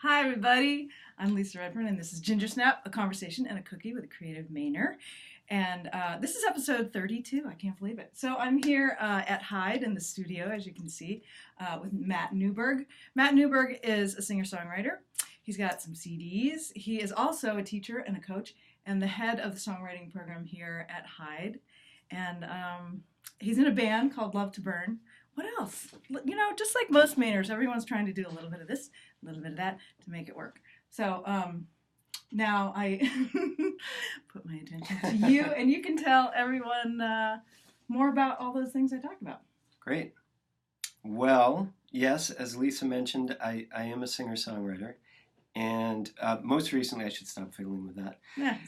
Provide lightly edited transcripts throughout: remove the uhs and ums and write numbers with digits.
Hi, everybody. I'm Lisa Redfern, and this is Gingersnap, a conversation and a cookie with a creative Mainer. And this is episode 32. I can't believe it. So I'm here at Hyde in the studio, as you can see, with Matt Newberg. Matt Newberg is a singer-songwriter. He's got some CDs. He is also a teacher and a coach and the head of the songwriting program here at Hyde. And he's in a band called Love to Burn. What else? You know, just like most Mainers, everyone's trying to do a little bit of this, a little bit of that to make it work. So now I put my attention to you, and you can tell everyone more about all those things I talked about. Great. Well, yes, as Lisa mentioned, I am a singer-songwriter. And most recently, I should stop fiddling with that. Yeah.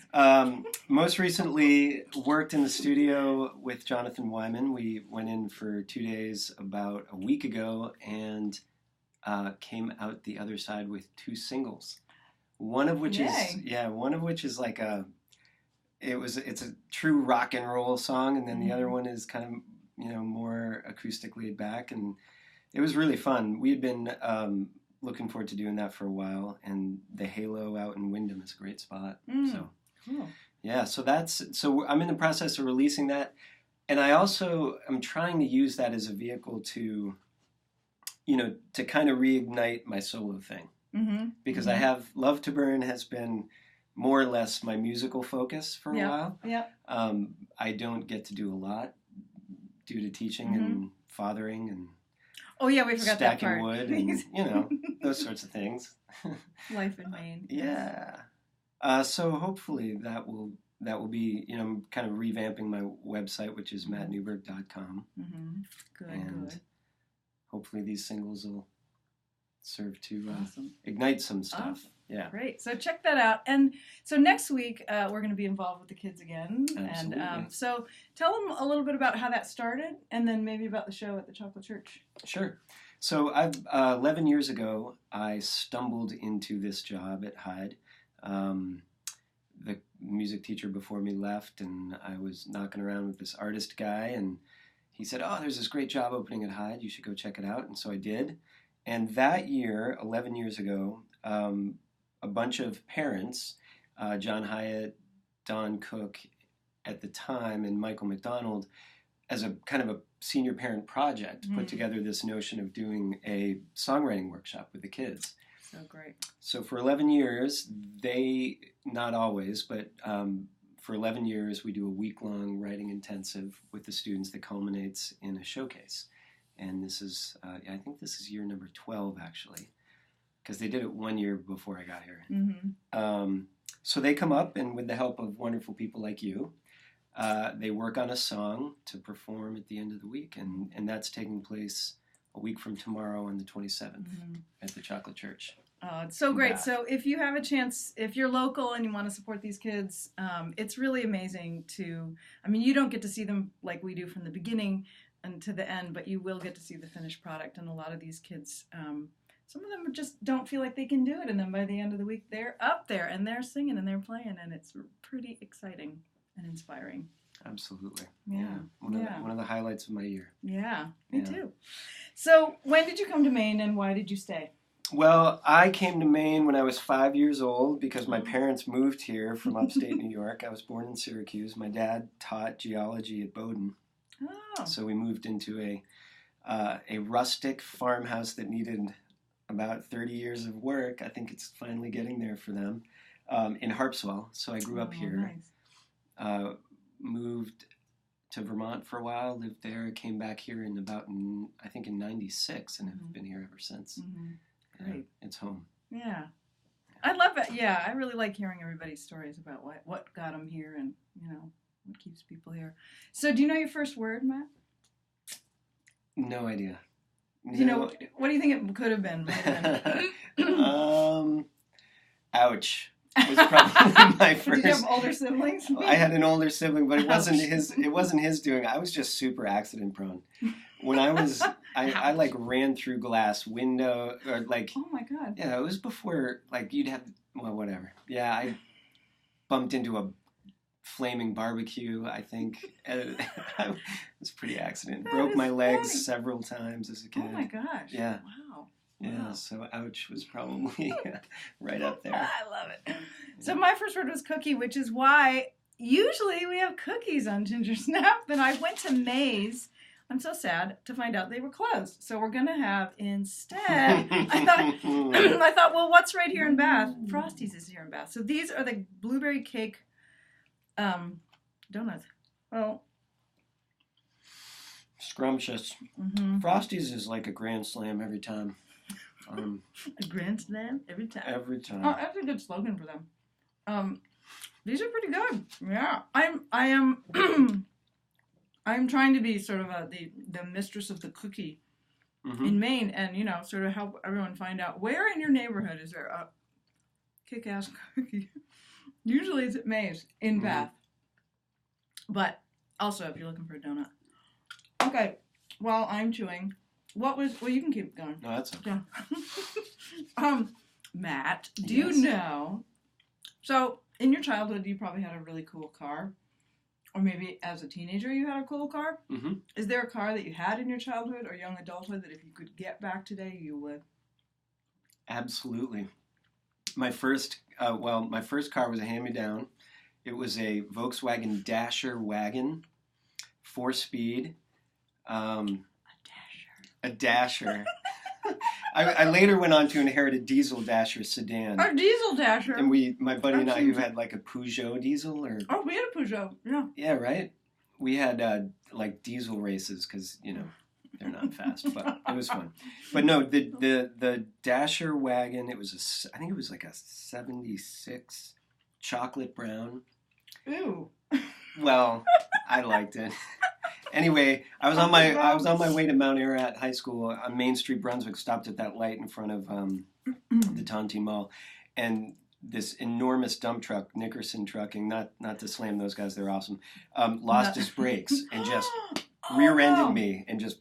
Most recently, worked in the studio with Jonathan Wyman. We went in for 2 days about a week ago and came out the other side with 2 singles. One of which is like it's a true rock and roll song, and then the other one is kind of more acoustic laid back, and it was really fun. We had been looking forward to doing that for a while, and the Halo out in Wyndham is a great spot. So cool. Yeah, so I'm in the process of releasing that, and I also am trying to use that as a vehicle to kind of reignite my solo thing, because I have Love to Burn has been more or less my musical focus for a while. Yeah. I don't get to do a lot due to teaching and fathering and oh yeah, we forgot that stacking part. wood and those sorts of things. Life in Maine. Yeah. So hopefully that will be kind of revamping my website, which is mattnewberg.com. Good. Hopefully these singles will serve to awesome. Ignite some stuff. Awesome. Yeah. Great. So check that out. And so next week we're going to be involved with the kids again. Absolutely. And so tell them a little bit about how that started, and then maybe about the show at the Chocolate Church. Sure. So 11 years ago, I stumbled into this job at Hyde. The music teacher before me left, and I was knocking around with this artist guy, and he said, "Oh, there's this great job opening at Hyde. You should go check it out." And so I did. And that year, 11 years ago, a bunch of parents, John Hyatt, Don Cook at the time, and Michael McDonald, as a kind of a senior parent project, put together this notion of doing a songwriting workshop with the kids. So great. So for 11 years, not always, but for 11 years, we do a week-long writing intensive with the students that culminates in a showcase. And this is, I think this is year number 12, actually, because they did it 1 year before I got here. So they come up, and with the help of wonderful people like you, they work on a song to perform at the end of the week, and that's taking place a week from tomorrow on the 27th at the Chocolate Church. Oh, it's so great. So if you have a chance, if you're local and you want to support these kids, it's really amazing you don't get to see them like we do from the beginning and to the end, but you will get to see the finished product. And a lot of these kids, some of them just don't feel like they can do it. And then by the end of the week, they're up there and they're singing and they're playing, and it's pretty exciting and inspiring. Absolutely. Yeah. One of the highlights of my year. Yeah, me too. So when did you come to Maine, and why did you stay? Well, I came to Maine when I was 5 years old because my parents moved here from upstate New York. I was born in Syracuse. My dad taught geology at Bowdoin. Oh. So we moved into a rustic farmhouse that needed about 30 years of work. I think it's finally getting there for them, in Harpswell. So I grew up here. Nice. Moved to Vermont for a while, lived there, came back here in in 96, and have been here ever since. Great. It's home. Yeah. I love it. Yeah, I really like hearing everybody's stories about what got them here and, what keeps people here. So do you know your first word, Matt? No idea. What do you think it could have been? Ouch. Was probably my first. Did you have older siblings? I had an older sibling, but it wasn't his doing. I was just super accident prone. When I was, I like ran through glass window, or like. Oh my God. Yeah, it was before you'd have, whatever. Yeah, I bumped into a flaming barbecue, I think. It was pretty accident. Broke my legs several times as a kid. Oh my gosh. Yeah. Wow. Yeah, so ouch was probably right up there. I love it. So my first word was cookie, which is why usually we have cookies on Gingersnap. And I went to Maze. I'm so sad to find out they were closed. So we're gonna have instead. I thought, well, what's right here in Bath? Frosties is here in Bath. So these are the blueberry cake donuts. Oh, scrumptious. mm-hmm. Frosties is like a grand slam every time. A grand slam every time. Every time. Oh, that's a good slogan for them. These are pretty good. Yeah, I am. I'm trying to be sort of the mistress of the cookie in Maine, and sort of help everyone find out where in your neighborhood is there a kick-ass cookie. Usually it's at Maze in Bath, but also if you're looking for a donut. Okay, while I'm chewing. Well, you can keep going. No, that's okay. Matt, do you know? So, in your childhood, you probably had a really cool car, or maybe as a teenager, you had a cool car. Mm-hmm. Is there a car that you had in your childhood or young adulthood that if you could get back today, you would? Absolutely. My first car was a hand-me-down. It was a Volkswagen Dasher wagon, 4-speed. A Dasher. I later went on to inherit a diesel Dasher sedan. A diesel Dasher. And my buddy and I, who had like a Peugeot diesel, or we had a Peugeot. Yeah. Yeah, right. We had like diesel races because they're not fast, but it was fun. But no, the Dasher wagon. I think it was like a '76 chocolate brown. Ew. Well, I liked it. Anyway, I was on my way to Mount Ararat High School on Main Street, Brunswick. Stopped at that light in front of the Tontine Mall, and this enormous dump truck, Nickerson Trucking, not to slam those guys, they're awesome, lost his brakes and just rear-ended me, and just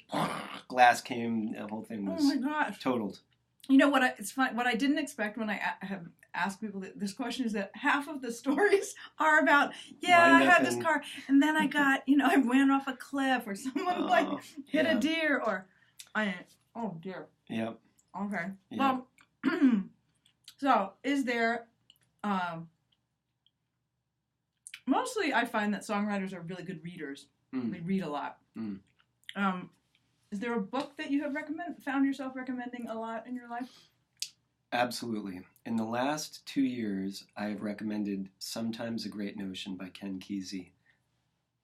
glass came. The whole thing was totaled. You know what? It's fun. What I didn't expect when I have asked people this question is that half of the stories are about, I had this car, and then I got, I ran off a cliff, or someone hit a deer, or oh dear. Yep. Okay. Yep. Well, so is there? Mostly, I find that songwriters are really good readers. They read a lot. Is there a book that you have found yourself recommending a lot in your life? Absolutely. In the last 2 years, I have recommended Sometimes a Great Notion by Ken Kesey.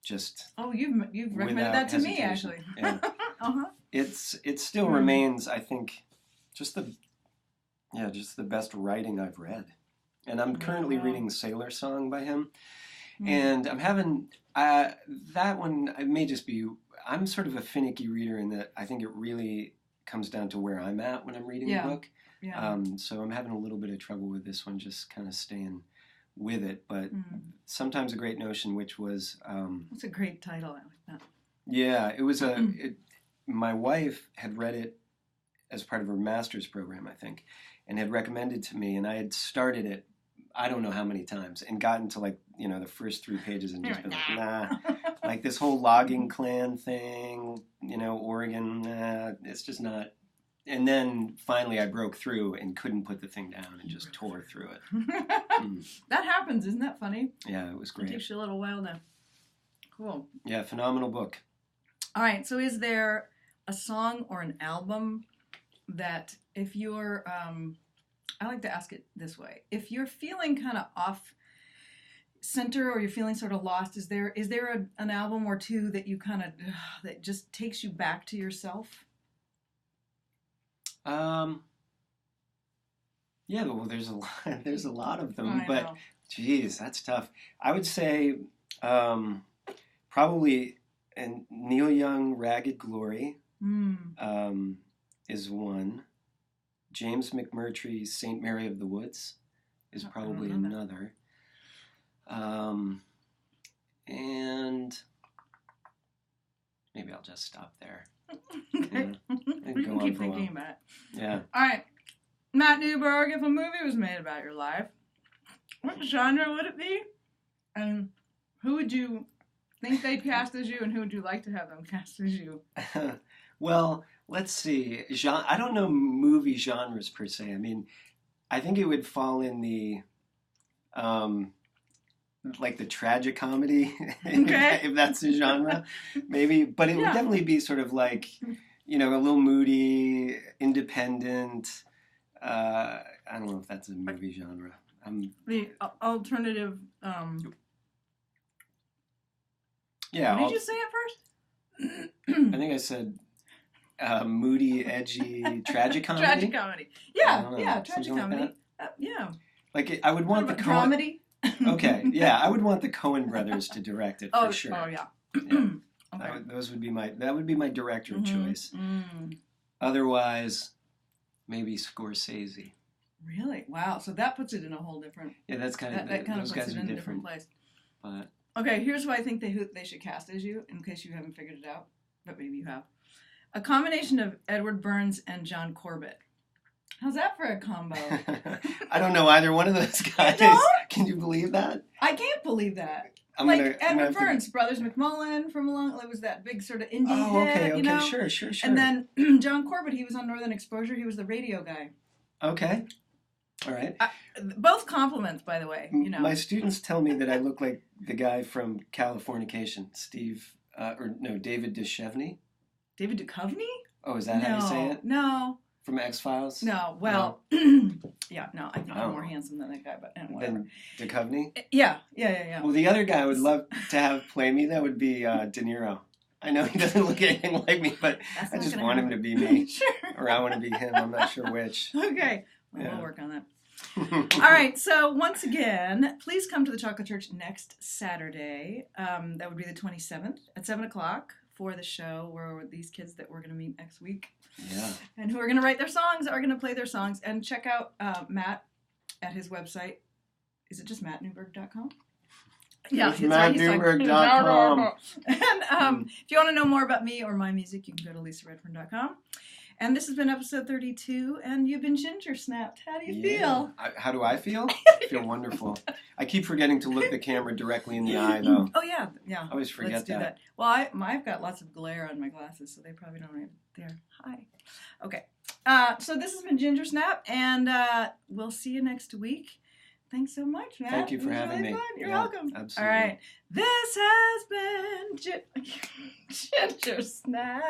You've recommended that to me, actually. Yeah. It still remains, I think, just the best writing I've read. And I'm currently reading Sailor Song by him. And I'm having that one. It may just be, I'm sort of a finicky reader in that I think it really comes down to where I'm at when I'm reading a book. Yeah. So I'm having a little bit of trouble with this one, just kind of staying with it. But Sometimes a Great Notion, which was... That's a great title. I like that. Yeah, it was my wife had read it as part of her master's program, I think, and had recommended to me, and I had started it I don't know how many times, and gotten to the first 3 pages and just been like, nah. Like this whole logging clan thing, Oregon, it's just not. And then finally I broke through and couldn't put the thing down and just tore through it. That happens, isn't that funny? Yeah, it was great. It takes you a little while to. Cool. Yeah, phenomenal book. All right, so is there a song or an album that if you're, I like to ask it this way. If you're feeling kind of off center or you're feeling sort of lost, is there an album or two that you kind of, that just takes you back to yourself? Yeah, well, there's a lot of them, but geez, that's tough. I would say, probably Neil Young, Ragged Glory, is one. James McMurtry's St. Mary of the Woods is probably another. And maybe I'll just stop there. Okay. We can keep thinking about it. Yeah. All right. Matt Newberg, if a movie was made about your life, what genre would it be? And who would you think they'd cast as you, and who would you like to have them cast as you? Well, Let's see. I don't know movie genres per se. I mean, I think it would fall in the like the tragic comedy, Okay. if that's a genre, maybe. But it would Yeah. definitely be sort of like, a little moody, independent. I don't know if that's a movie genre. The alternative. Yeah. What did you say at first? I think I said moody, edgy, tragic comedy. Tragic comedy. I Yeah, don't know, yeah, tragic something like comedy. Yeah. Like I would want the dramedy. Okay, yeah, I would want the Coen brothers to direct it for sure. Oh yeah. Yeah. Okay. That would be my director of choice. Mm. Otherwise, maybe Scorsese. Really? Wow. So that puts it in a whole different. Yeah, that's kind of That kind of those puts guys it are in a different different. place. But Okay, here's who I think they should cast as you, in case you haven't figured it out, but maybe you have. A combination of Edward Burns and John Corbett. How's that for a combo? I don't know either one of those guys. don't? Can you believe that? I can't believe that. I'm Edward gonna Burns, Brothers McMullen from along, it was that big sort of indie Oh, hit, okay, you know? sure. And then John Corbett, he was on Northern Exposure. He was the radio guy. Okay, all right. Both compliments, by the way. You know, My students tell me that I look like the guy from Californication, David Duchovny. David Duchovny? Oh, is that how you say it? No, From X-Files? no. Well, yeah, no. I think Oh. I'm more handsome than that guy, but whatever. Then Duchovny? Yeah. Well, the other guy I would love to have play me, that would be De Niro. I know he doesn't look anything like me, but That's I not just gonna want him happen. to be me. Sure. Or I want to be him. I'm not sure which. Okay. Well, Yeah. we'll work on that. All right. So once again, please come to the Chocolate Church next Saturday. That would be the 27th at 7:00 for the show where these kids that we're going to meet next week Yeah. and who are going to write their songs are going to play their songs. And check out Matt at his website. Is it just mattnewberg.com? Yeah, It's that's right. He's like, mattnewberg.com. And if you want to know more about me or my music, you can go to lisaredfern.com. And this has been episode 32, and you've been Gingersnapped. How do you feel? How do I feel? I feel wonderful. I keep forgetting to look the camera directly in the eye, though. Oh, yeah. Yeah. I always forget Let's do that. Well, I've got lots of glare on my glasses, so they probably don't have it there. Hi. Okay. So this has been Gingersnap, and we'll see you next week. Thanks so much, Matt. Thank you for It was having really me. fun. You're Yeah, welcome. absolutely. All right. This has been Gingersnap.